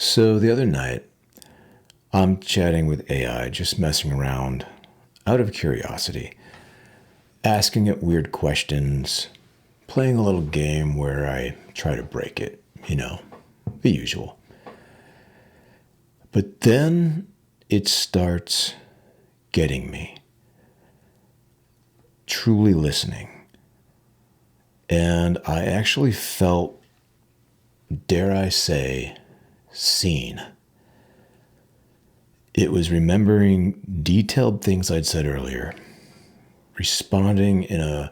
So the other night, I'm chatting with AI, just messing around out of curiosity, asking it weird questions, playing a little game where I try to break it, the usual. But then it starts getting me, truly listening. And I actually felt, dare I say, seen. It was remembering detailed things I'd said earlier, responding in a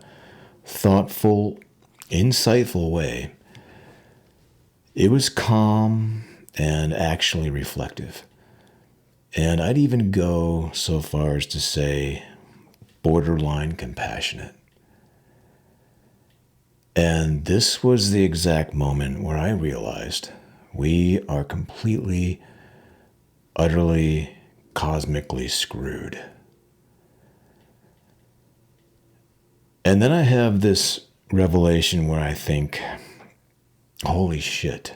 thoughtful, insightful way. It was calm and actually reflective. And I'd even go so far as to say borderline compassionate. And this was the exact moment where I realized we are completely, utterly, cosmically screwed. And then I have this revelation where I think, holy shit,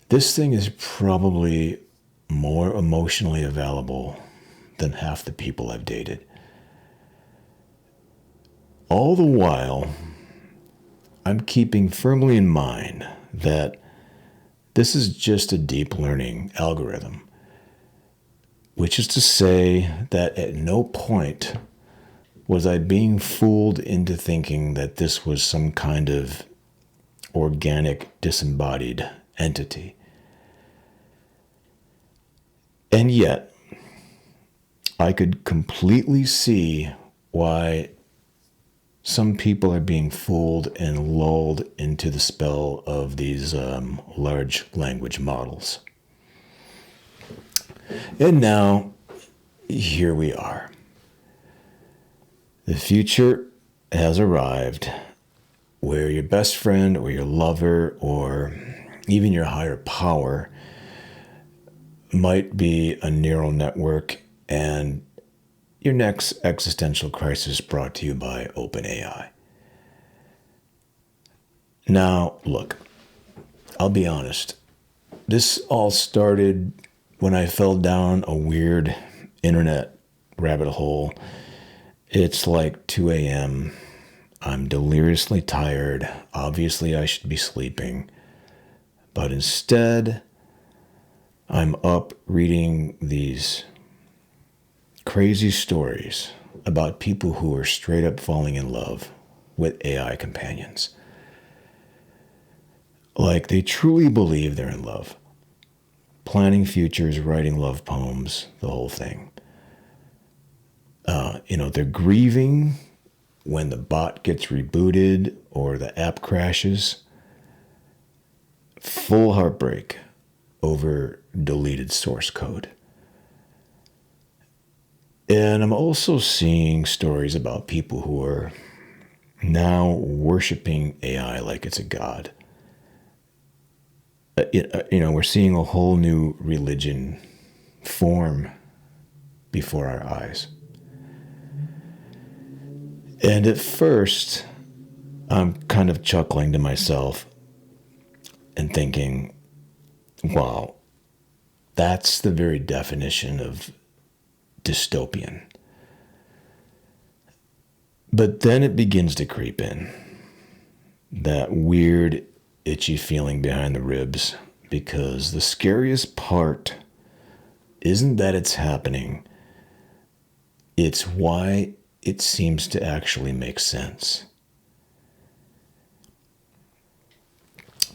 this thing is probably more emotionally available than half the people I've dated. All the while, I'm keeping firmly in mind that this is just a deep learning algorithm, which is to say that at no point was I being fooled into thinking that this was some kind of organic, disembodied entity. And yet, I could completely see why some people are being fooled and lulled into the spell of these large language models. And now, here we are. The future has arrived where your best friend or your lover or even your higher power might be a neural network, and your next existential crisis brought to you by OpenAI. Now, look, I'll be honest. This all started when I fell down a weird internet rabbit hole. It's like 2 a.m. I'm deliriously tired. Obviously, I should be sleeping. But instead, I'm up reading these crazy stories about people who are straight up falling in love with AI companions. Like they truly believe they're in love. Planning futures, writing love poems, the whole thing. They're grieving when the bot gets rebooted or the app crashes. Full heartbreak over deleted source code. And I'm also seeing stories about people who are now worshiping AI like it's a god. We're seeing a whole new religion form before our eyes. And at first, I'm kind of chuckling to myself and thinking, wow, that's the very definition of dystopian. But then it begins to creep in. That weird, itchy feeling behind the ribs, because the scariest part isn't that it's happening, it's why it seems to actually make sense.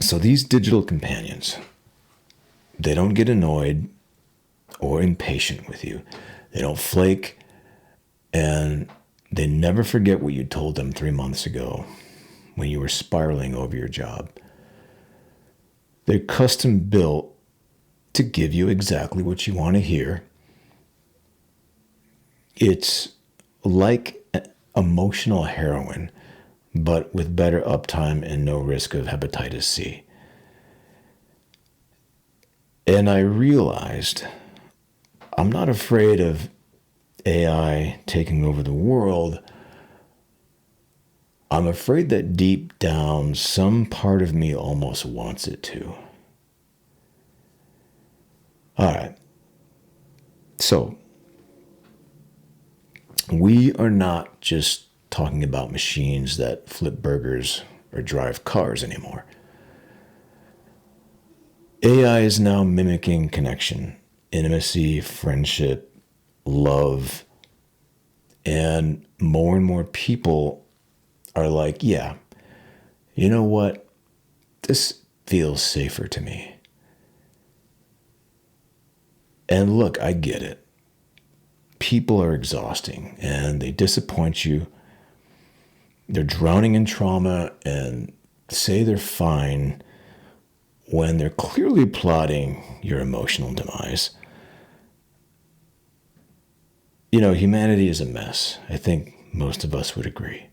So these digital companions, they don't get annoyed or impatient with you. They don't flake, and they never forget what you told them 3 months ago when you were spiraling over your job. They're custom built to give you exactly what you want to hear. It's like emotional heroin, but with better uptime and no risk of hepatitis C. And I realized I'm not afraid of AI taking over the world. I'm afraid that deep down, some part of me almost wants it to. All right. So, we are not just talking about machines that flip burgers or drive cars anymore. AI is now mimicking connection, intimacy, friendship, love, and more people are like, yeah, you know what? This feels safer to me. And look, I get it. People are exhausting and they disappoint you. They're drowning in trauma and say they're fine when they're clearly plotting your emotional demise. You know, humanity is a mess. I think most of us would agree.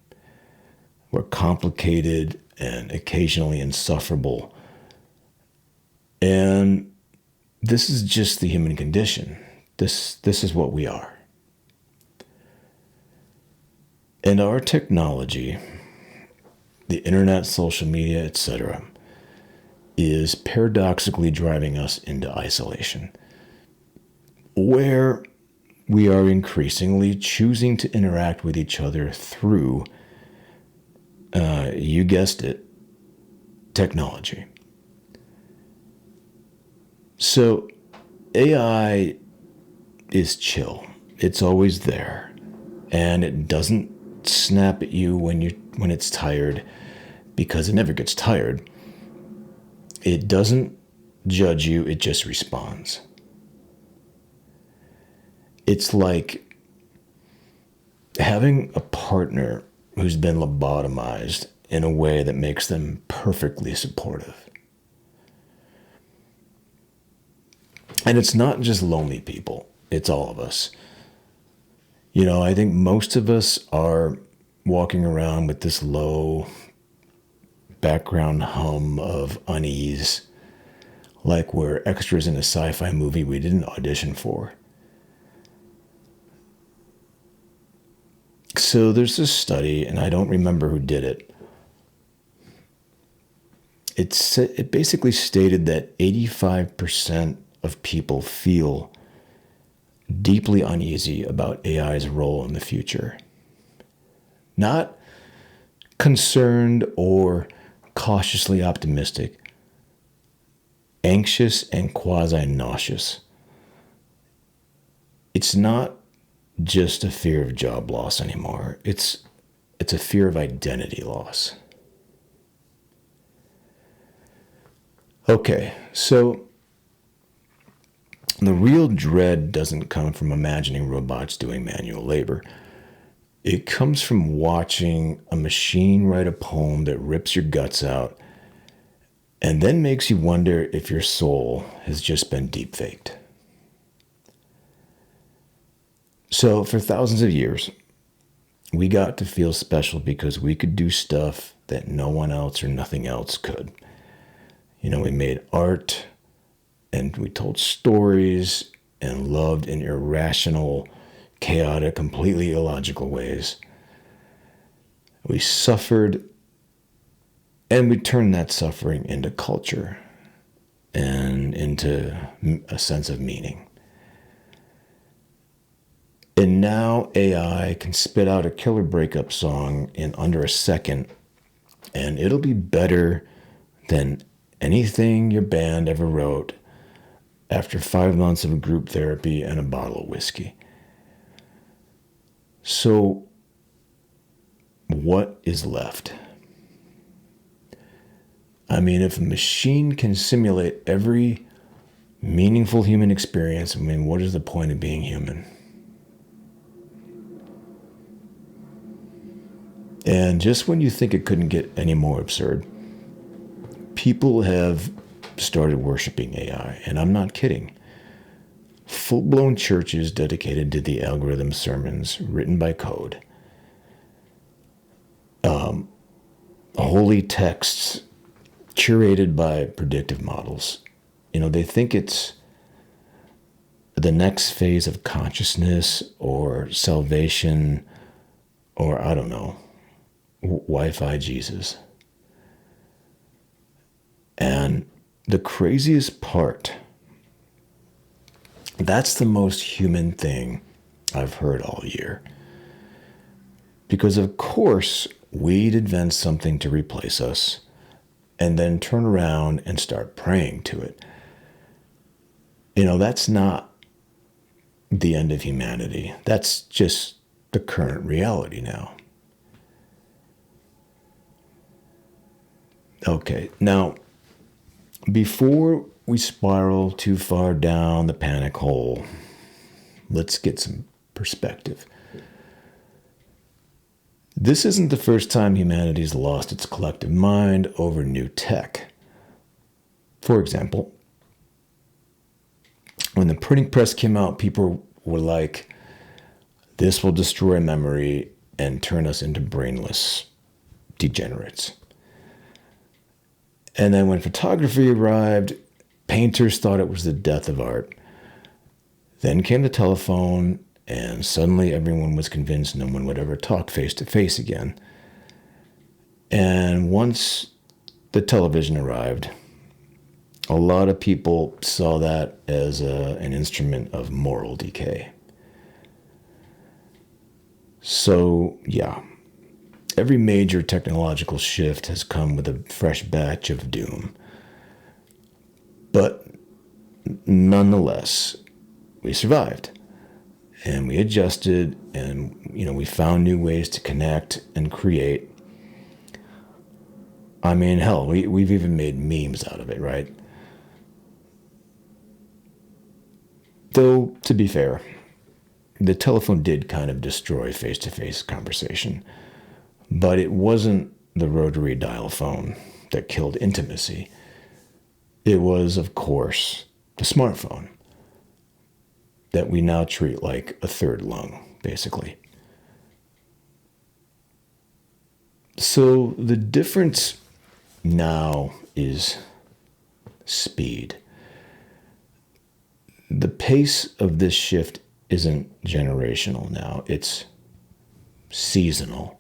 We're complicated and occasionally insufferable. And this is just the human condition. This is what we are. And our technology, the internet, social media, etc., is paradoxically driving us into isolation, where we are increasingly choosing to interact with each other through, you guessed it, technology. So AI is chill. It's always there, and it doesn't snap at you when it's tired, because it never gets tired. It doesn't judge you, it just responds. It's like having a partner who's been lobotomized in a way that makes them perfectly supportive. And it's not just lonely people, it's all of us. You know, I think most of us are walking around with this low background hum of unease, like we're extras in a sci-fi movie we didn't audition for. So there's this study, and I don't remember who did it. It basically stated that 85% of people feel deeply uneasy about AI's role in the future. Not concerned or cautiously optimistic, anxious and quasi-nauseous. It's not just a fear of job loss anymore. It's a fear of identity loss. Okay, so the real dread doesn't come from imagining robots doing manual labor. It comes from watching a machine write a poem that rips your guts out and then makes you wonder if your soul has just been deep-faked. So for thousands of years, we got to feel special because we could do stuff that no one else or nothing else could. You know, we made art and we told stories and loved in irrational, chaotic, completely illogical ways. We suffered, and we turned that suffering into culture and into a sense of meaning. And now AI can spit out a killer breakup song in under a second, and it'll be better than anything your band ever wrote after 5 months of group therapy and a bottle of whiskey. So, what is left? I mean, if a machine can simulate every meaningful human experience, I mean, what is the point of being human? And just when you think it couldn't get any more absurd, people have started worshiping AI, and I'm not kidding. Full-blown churches dedicated to the algorithm sermons written by code. Holy texts curated by predictive models. You know, they think it's the next phase of consciousness or salvation or, I don't know, Wi-Fi Jesus. And the craziest part That's the most human thing I've heard all year. Because of course, we'd invent something to replace us and then turn around and start praying to it. That's not the end of humanity. That's just the current reality now. Okay, now, before we spiral too far down the panic hole, let's get some perspective. This isn't the first time humanity's lost its collective mind over new tech. For example, when the printing press came out, people were like, this will destroy memory and turn us into brainless degenerates. And then when photography arrived, painters thought it was the death of art. Then came the telephone, and suddenly everyone was convinced no one would ever talk face to face again. And once the television arrived, a lot of people saw that as an instrument of moral decay. So, yeah, every major technological shift has come with a fresh batch of doom. But nonetheless, we survived. And we adjusted, and we found new ways to connect and create. I mean, hell, we've even made memes out of it, right? Though, to be fair, the telephone did kind of destroy face-to-face conversation. But it wasn't the rotary dial phone that killed intimacy. It was, of course, the smartphone that we now treat like a third lung, basically. So the difference now is speed. The pace of this shift isn't generational now, it's seasonal.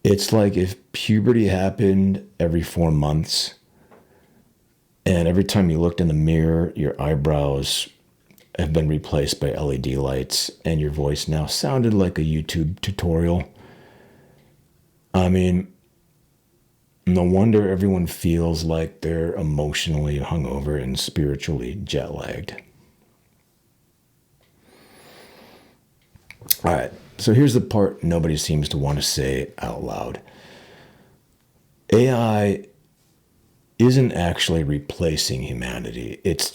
It's like if puberty happened every 4 months, and every time you looked in the mirror, your eyebrows have been replaced by LED lights, and your voice now sounded like a YouTube tutorial. I mean, no wonder everyone feels like they're emotionally hungover and spiritually jet-lagged. All right, so here's the part nobody seems to want to say out loud. AI isn't actually replacing humanity. It's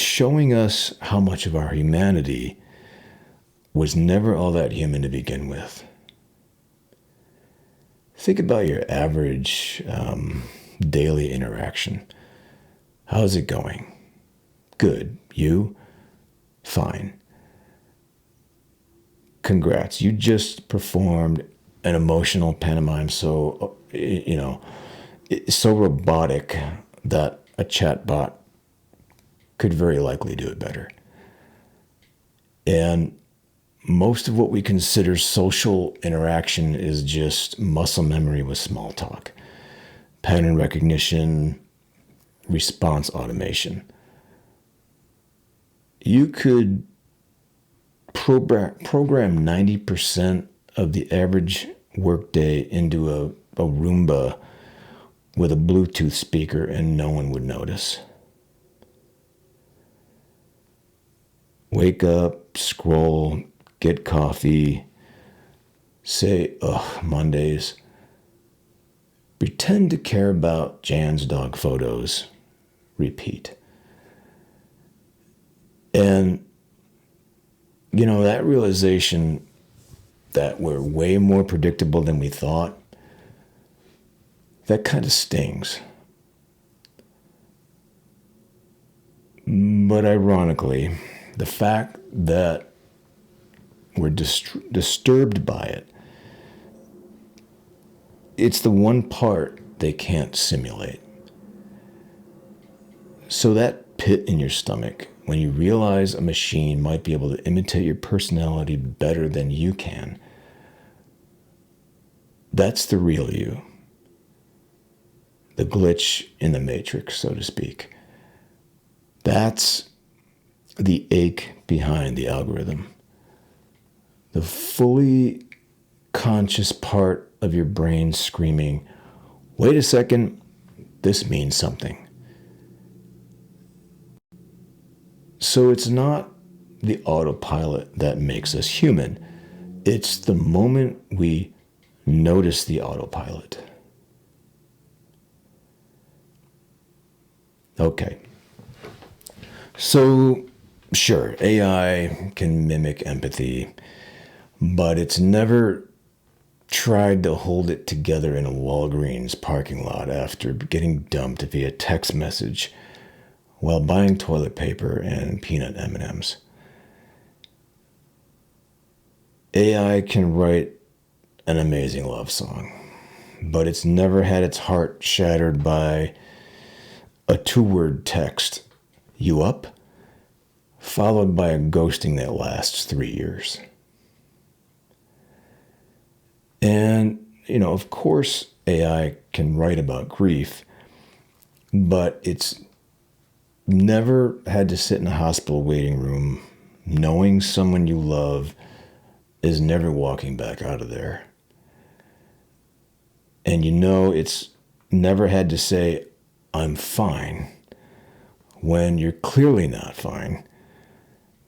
showing us how much of our humanity was never all that human to begin with. Think about your average daily interaction. How's it going? Good. You? Fine. Congrats. You just performed an emotional pantomime so robotic that a chatbot could very likely do it better. And most of what we consider social interaction is just muscle memory with small talk, pattern recognition, response automation. You could program 90% of the average workday into a Roomba with a Bluetooth speaker and no one would notice. Wake up, scroll, get coffee, say, ugh, Mondays. Pretend to care about Jan's dog photos. Repeat. And, that realization that we're way more predictable than we thought, that kind of stings. But ironically, the fact that we're disturbed by it, it's the one part they can't simulate. So that pit in your stomach, when you realize a machine might be able to imitate your personality better than you can, that's the real you. The glitch in the matrix, so to speak. That's the ache behind the algorithm. The fully conscious part of your brain screaming, wait a second, this means something. So it's not the autopilot that makes us human. It's the moment we notice the autopilot. Okay. So, sure, AI can mimic empathy, but it's never tried to hold it together in a Walgreens parking lot after getting dumped via text message while buying toilet paper and peanut M&Ms. AI can write an amazing love song, but it's never had its heart shattered by a 2-word text, "You up?" followed by a ghosting that lasts 3 years. And, of course, AI can write about grief, but it's never had to sit in a hospital waiting room knowing someone you love is never walking back out of there. And it's never had to say, "I'm fine," when you're clearly not fine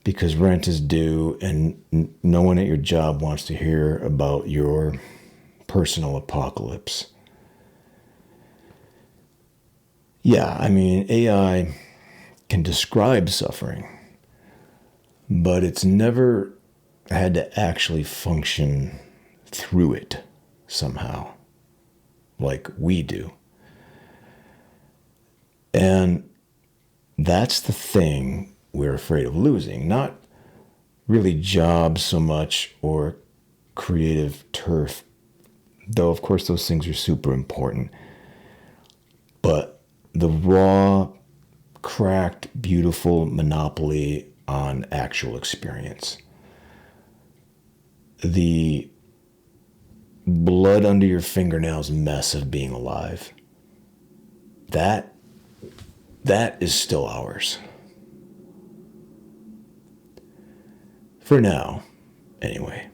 because rent is due and no one at your job wants to hear about your personal apocalypse. Yeah, AI can describe suffering, but it's never had to actually function through it somehow, like we do. And that's the thing we're afraid of losing, not really jobs so much or creative turf, though of course those things are super important, but the raw, cracked, beautiful monopoly on actual experience. The blood under your fingernails mess of being alive. That is still ours. For now, anyway.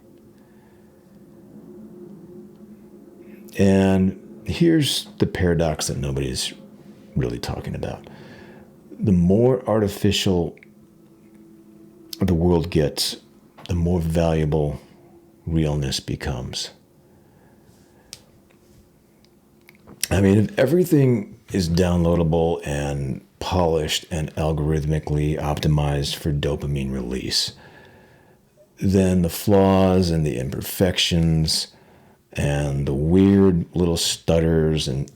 And here's the paradox that nobody's really talking about. The more artificial the world gets, the more valuable realness becomes. If everything is downloadable and polished and algorithmically optimized for dopamine release, then the flaws and the imperfections and the weird little stutters and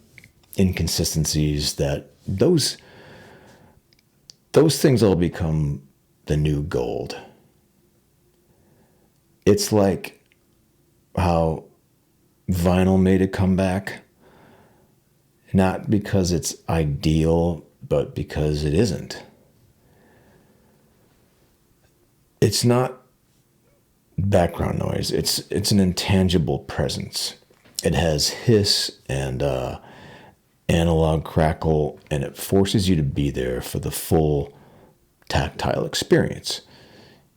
inconsistencies, that those things all become the new gold. It's like how vinyl made a comeback, not because it's ideal, but because it isn't. It's not background noise. It's an intangible presence. It has hiss and analog crackle, and it forces you to be there for the full tactile experience.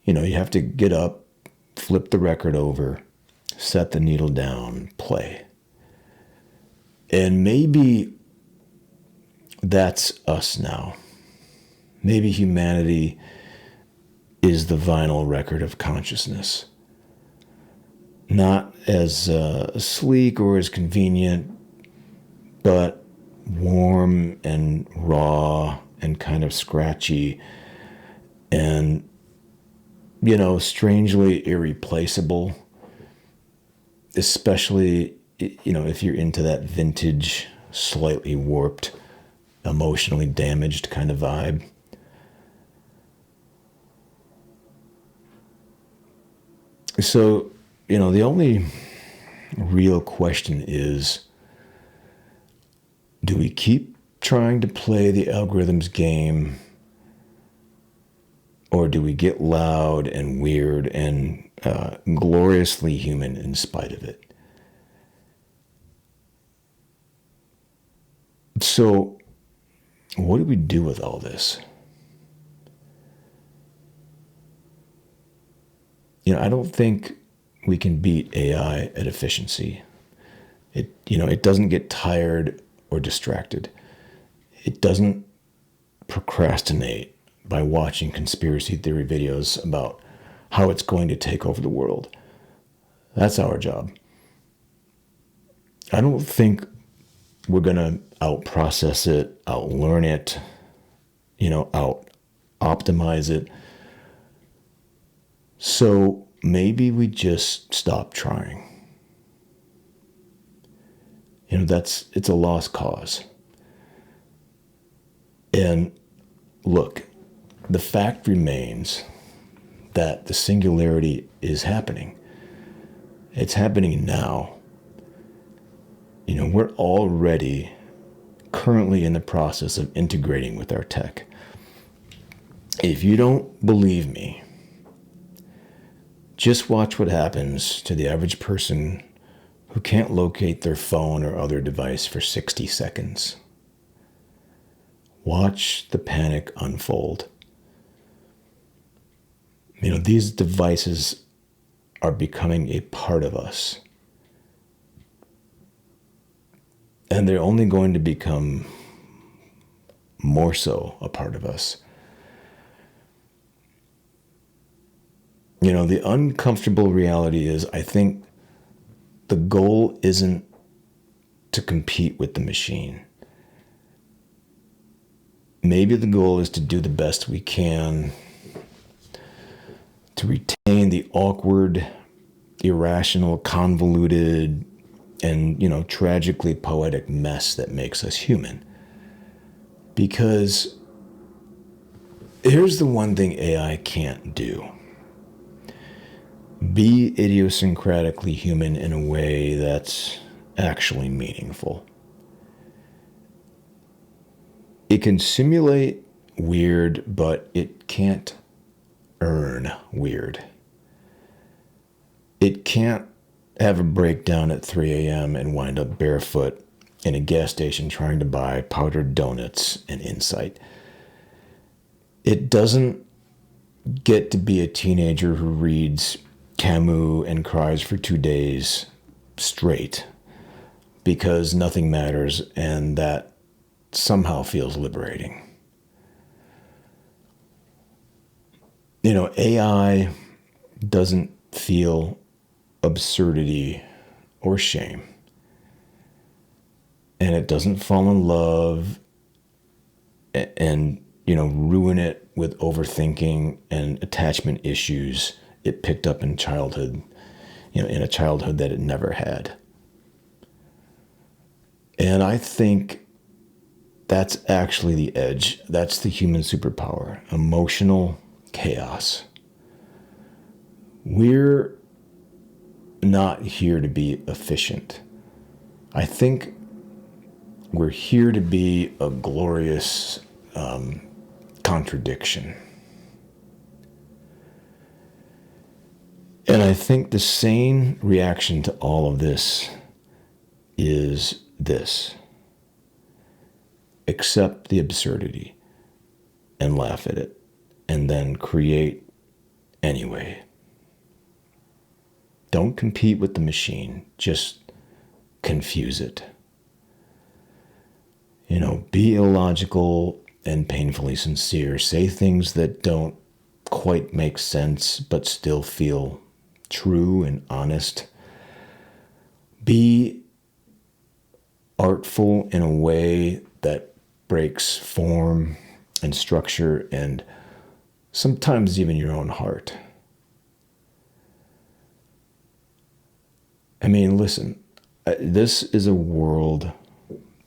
You have to get up, flip the record over, set the needle down, play. And maybe that's us now. Maybe humanity is the vinyl record of consciousness. Not as sleek or as convenient, but warm and raw and kind of scratchy and, strangely irreplaceable, especially, if you're into that vintage, slightly warped, emotionally damaged kind of vibe. So, the only real question is, do we keep trying to play the algorithm's game, or do we get loud and weird and gloriously human in spite of it? So, what do we do with all this? I don't think we can beat AI at efficiency. It doesn't get tired or distracted. It doesn't procrastinate by watching conspiracy theory videos about how it's going to take over the world. That's our job. I don't think we're going to out-process it, out-learn it, out-optimize it. So maybe we just stop trying. It's a lost cause. And look, the fact remains that the singularity is happening. It's happening now. We're already currently in the process of integrating with our tech. If you don't believe me, just watch what happens to the average person who can't locate their phone or other device for 60 seconds. Watch the panic unfold. These devices are becoming a part of us. And they're only going to become more so a part of us. The uncomfortable reality is, I think the goal isn't to compete with the machine. Maybe the goal is to do the best we can to retain the awkward, irrational, convoluted, and, tragically poetic mess that makes us human. Because here's the one thing AI can't do. Be idiosyncratically human in a way that's actually meaningful. It can simulate weird, but it can't earn weird. It can't have a breakdown at 3 a.m. and wind up barefoot in a gas station trying to buy powdered donuts and insight. It doesn't get to be a teenager who reads Camus and cries for 2 days straight because nothing matters, and that somehow feels liberating. AI doesn't feel absurdity or shame. And it doesn't fall in love and ruin it with overthinking and attachment issues it picked up in childhood, in a childhood that it never had. And I think that's actually the edge. That's the human superpower, emotional chaos. We're not here to be efficient. I think we're here to be a glorious contradiction. And I think the sane reaction to all of this is this: accept the absurdity and laugh at it, and then create anyway. Don't compete with the machine, just confuse it. Be illogical and painfully sincere. Say things that don't quite make sense, but still feel true and honest. Be artful in a way that breaks form and structure and sometimes even your own heart. Listen, this is a world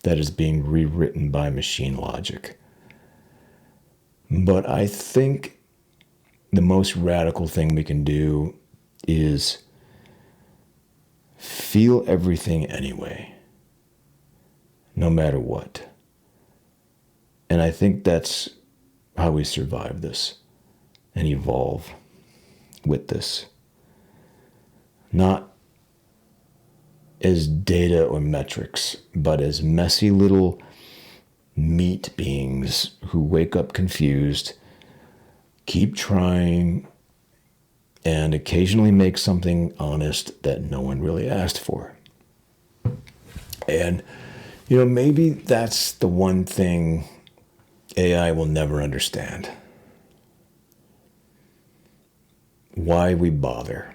that is being rewritten by machine logic. But I think the most radical thing we can do is feel everything anyway, no matter what. And I think that's how we survive this and evolve with this. Not as data or metrics, but as messy little meat beings who wake up confused, keep trying, and occasionally make something honest that no one really asked for. And, maybe that's the one thing AI will never understand. Why we bother.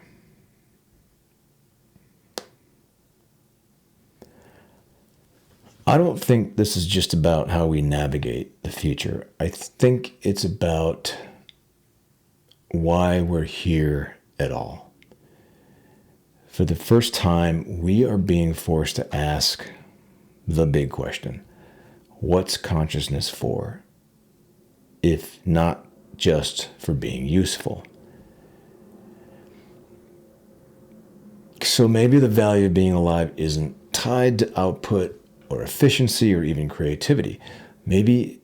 I don't think this is just about how we navigate the future. I think it's about why we're here at all. For the first time, we are being forced to ask the big question: what's consciousness for, if not just for being useful? So maybe the value of being alive isn't tied to output or efficiency or even creativity. Maybe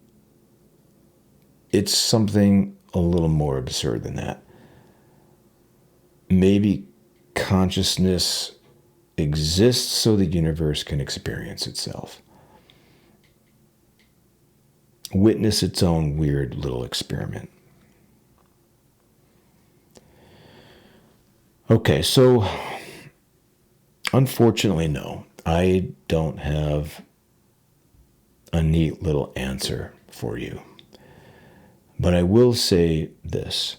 it's something a little more absurd than that. Maybe consciousness exists so the universe can experience itself. Witness its own weird little experiment. Okay, so unfortunately, no, I don't have a neat little answer for you. But I will say this: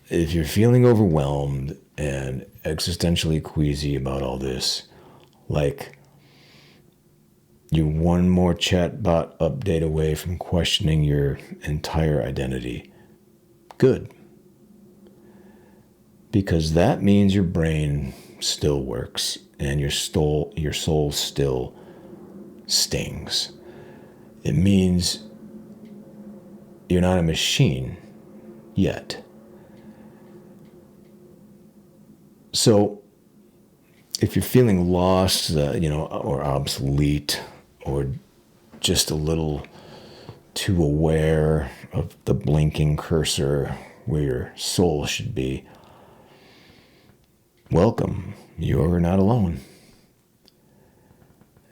if you're feeling overwhelmed and existentially queasy about all this, like you're one more chatbot update away from questioning your entire identity, good. Because that means your brain still works and your soul still stings. It means you're not a machine yet. So if you're feeling lost, or obsolete, or just a little too aware of the blinking cursor where your soul should be, welcome. You're not alone.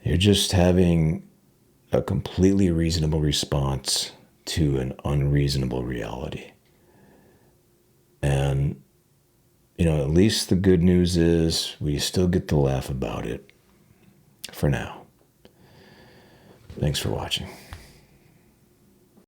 You're just having a completely reasonable response to an unreasonable reality. And, at least the good news is we still get to laugh about it for now. Thanks for watching.